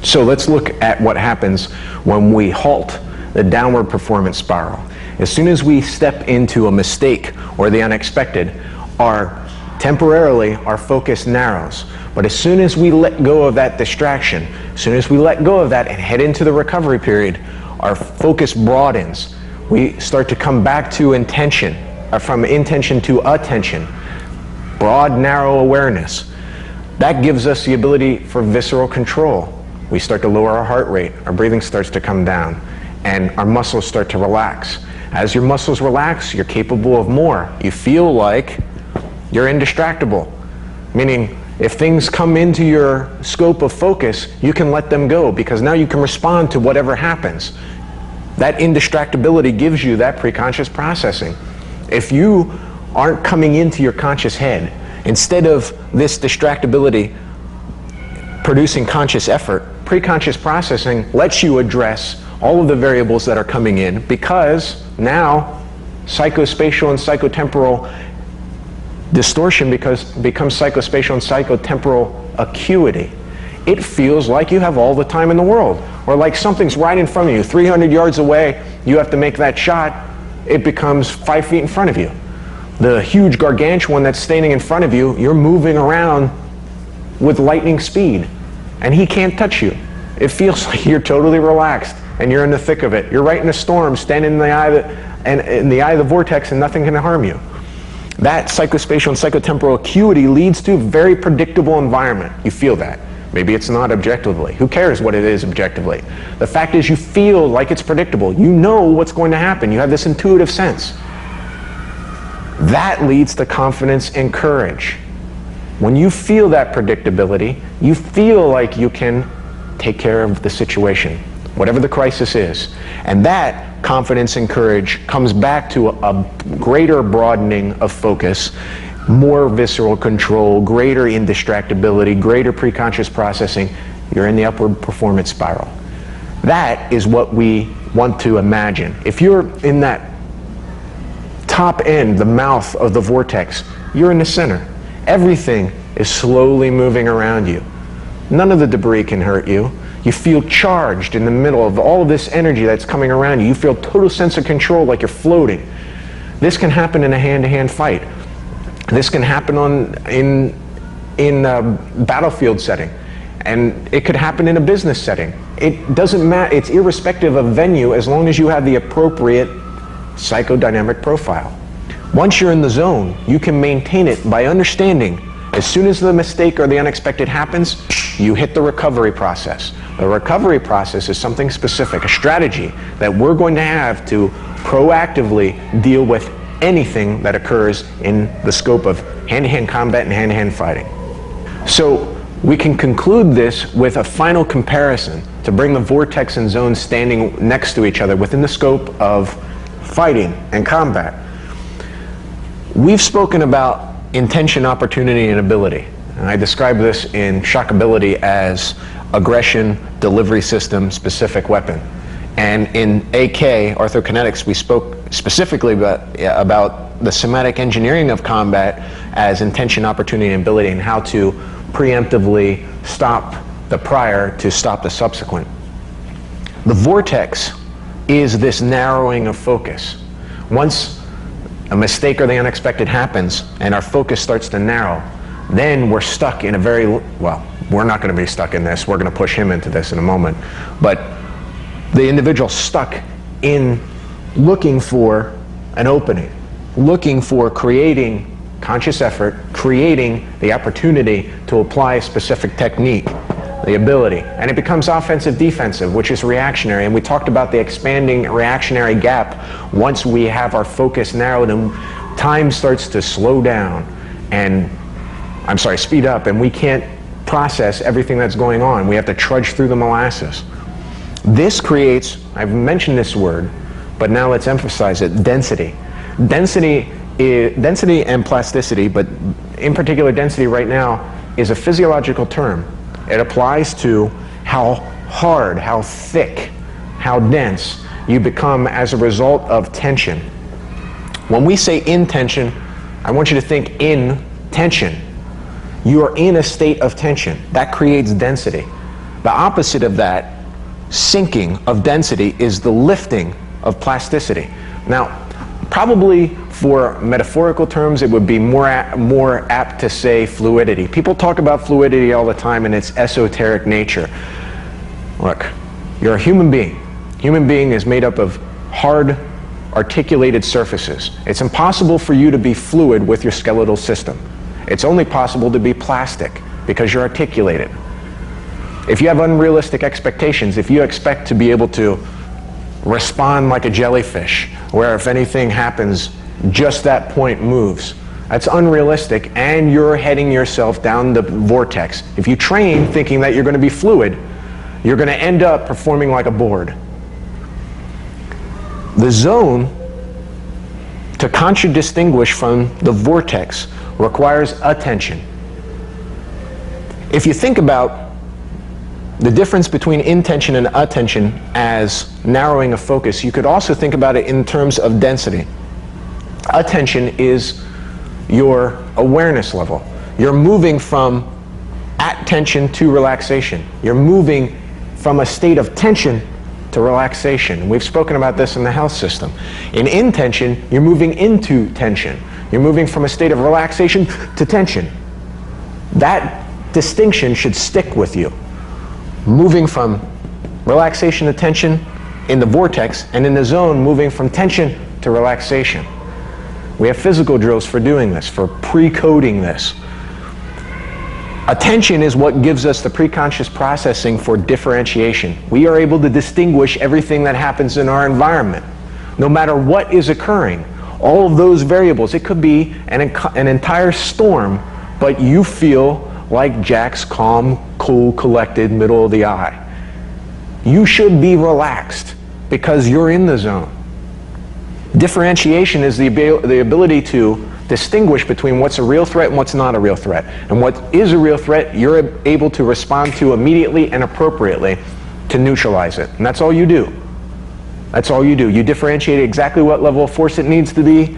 So let's look at what happens when we halt the downward performance spiral. As soon as we step into a mistake or the unexpected, temporarily our focus narrows. But as soon as we let go of that distraction, as soon as we let go of that and head into the recovery period, our focus broadens. We start to come back to intention, or from intention to attention. Broad, narrow awareness. That gives us the ability for visceral control. We start to lower our heart rate, our breathing starts to come down, and our muscles start to relax. As your muscles relax, you're capable of more. You feel like you're indistractable, meaning if things come into your scope of focus, you can let them go because now you can respond to whatever happens. That indistractability gives you that preconscious processing. If you aren't coming into your conscious head, instead of this distractibility producing conscious effort, preconscious processing lets you address all of the variables that are coming in because now psychospatial and psychotemporal distortion becomes psychospatial and psychotemporal acuity. It feels like you have all the time in the world, or like something's right in front of you, 300 yards away, you have to make that shot, it becomes 5 feet in front of you. The huge gargantuan that's standing in front of you, you're moving around with lightning speed, and he can't touch you. It feels like you're totally relaxed, and you're in the thick of it. You're right in a storm, standing in the eye of the vortex, and nothing can harm you. That psychospatial and psychotemporal acuity leads to a very predictable environment. You feel that. Maybe it's not objectively. Who cares what it is objectively? The fact is you feel like it's predictable. You know what's going to happen. You have this intuitive sense. That leads to confidence and courage. When you feel that predictability, you feel like you can take care of the situation, whatever the crisis is. And that confidence and courage comes back to a greater broadening of focus, more visceral control, greater indistractability, greater preconscious processing. You're in the upward performance spiral. That is what we want to imagine. If you're in that top end, the mouth of the vortex, you're in the center. Everything is slowly moving around you. None of the debris can hurt you. You feel charged in the middle of all of this energy that's coming around you. You feel total sense of control, like you're floating. This can happen in a hand-to-hand fight. This can happen in a battlefield setting. And it could happen in a business setting. It doesn't matter. It's irrespective of venue as long as you have the appropriate psychodynamic profile. Once you're in the zone, you can maintain it by understanding as soon as the mistake or the unexpected happens, you hit the recovery process. The recovery process is something specific, a strategy that we're going to have to proactively deal with anything that occurs in the scope of hand-to-hand combat and hand-to-hand fighting. So we can conclude this with a final comparison to bring the vortex and zone standing next to each other within the scope of fighting and combat. We've spoken about intention, opportunity, and ability. And I describe this in shockability as aggression, delivery system, specific weapon. And in AK, orthokinetics, we spoke specifically about the somatic engineering of combat as intention, opportunity, and ability, and how to preemptively stop the prior to stop the subsequent. The vortex is this narrowing of focus. Once a mistake or the unexpected happens and our focus starts to narrow, then we're stuck in a very, well, we're not going to be stuck in this, we're going to push him into this in a moment, but the individual's stuck in looking for an opening, looking for creating conscious effort, creating the opportunity to apply a specific technique, the ability, and it becomes offensive defensive, which is reactionary. And we talked about the expanding reactionary gap. Once we have our focus narrowed and time starts to slow down and speed up, and we can't process everything that's going on. We have to trudge through the molasses. This creates, I've mentioned this word, but now let's emphasize it, density. Density and plasticity, but in particular density right now, is a physiological term. It applies to how hard, how thick, how dense you become as a result of tension. When we say in tension, I want you to think in tension. You are in a state of tension. That creates density. The opposite of that, sinking of density, is the lifting of plasticity. Now, probably for metaphorical terms, it would be more apt to say fluidity. People talk about fluidity all the time in its esoteric nature. Look, you're a human being. Human being is made up of hard, articulated surfaces. It's impossible for you to be fluid with your skeletal system. It's only possible to be plastic because you're articulated. If you have unrealistic expectations, if you expect to be able to respond like a jellyfish, where if anything happens, just that point moves, that's unrealistic, and you're heading yourself down the vortex. If you train thinking that you're going to be fluid, you're going to end up performing like a board. The zone, to contradistinguish from the vortex, requires attention. If you think about the difference between intention and attention as narrowing a focus, you could also think about it in terms of density. Attention is your awareness level. You're moving from attention to relaxation. You're moving from a state of tension to relaxation. We've spoken about this in the health system. In intention, you're moving into tension. You're moving from a state of relaxation to tension. That distinction should stick with you. Moving from relaxation to tension in the vortex, and in the zone, moving from tension to relaxation. We have physical drills for doing this, for pre-coding this. Attention is what gives us the preconscious processing for differentiation. We are able to distinguish everything that happens in our environment, no matter what is occurring. All of those variables. It could be an entire storm, but you feel like Jack's calm, cool, collected, middle of the eye. You should be relaxed because you're in the zone. Differentiation is the ability to distinguish between what's a real threat and what's not a real threat. And what is a real threat, you're able to respond to immediately and appropriately to neutralize it. And that's all you do. That's all you do. You differentiate exactly what level of force it needs to be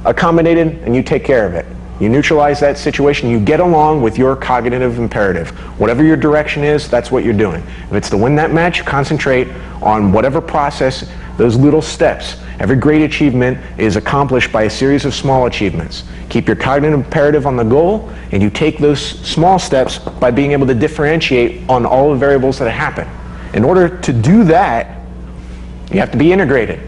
accommodated, and you take care of it. You neutralize that situation. You get along with your cognitive imperative. Whatever your direction is, that's what you're doing. If it's to win that match, concentrate on whatever process, those little steps. Every great achievement is accomplished by a series of small achievements. Keep your cognitive imperative on the goal, and you take those small steps by being able to differentiate on all the variables that happen. In order to do that, you have to be integrated.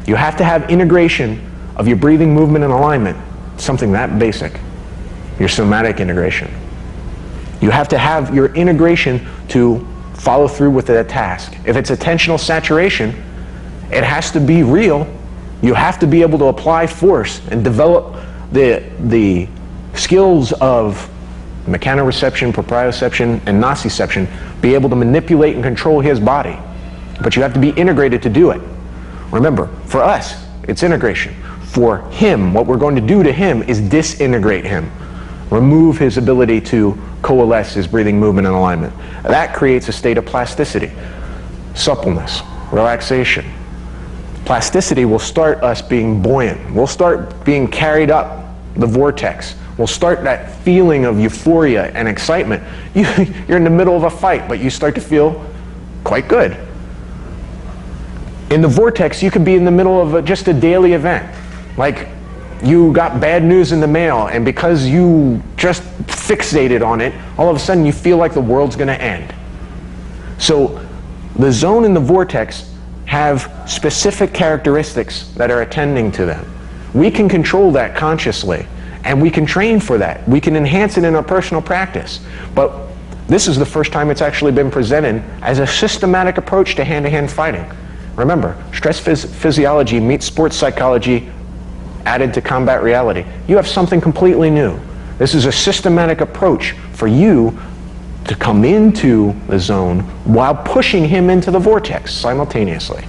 You have to have integration of your breathing, movement, and alignment. Something that basic. Your somatic integration. You have to have your integration to follow through with a task. If it's attentional saturation, it has to be real. You have to be able to apply force and develop the skills of mechanoreception, proprioception, and nociception, be able to manipulate and control his body. But you have to be integrated to do it. Remember, for us, it's integration. For him, what we're going to do to him is disintegrate him. Remove his ability to coalesce his breathing, movement, and alignment. That creates a state of plasticity, suppleness, relaxation. Plasticity will start us being buoyant. We'll start being carried up the vortex. We'll start that feeling of euphoria and excitement. You're in the middle of a fight, but you start to feel quite good. In the vortex, you could be in the middle of just a daily event. Like you got bad news in the mail, and because you just fixated on it, all of a sudden you feel like the world's going to end. So the zone and the vortex have specific characteristics that are attending to them. We can control that consciously, and we can train for that. We can enhance it in our personal practice. But this is the first time it's actually been presented as a systematic approach to hand-to-hand fighting. Remember, stress physiology meets sports psychology added to combat reality. You have something completely new. This is a systematic approach for you to come into the zone while pushing him into the vortex simultaneously.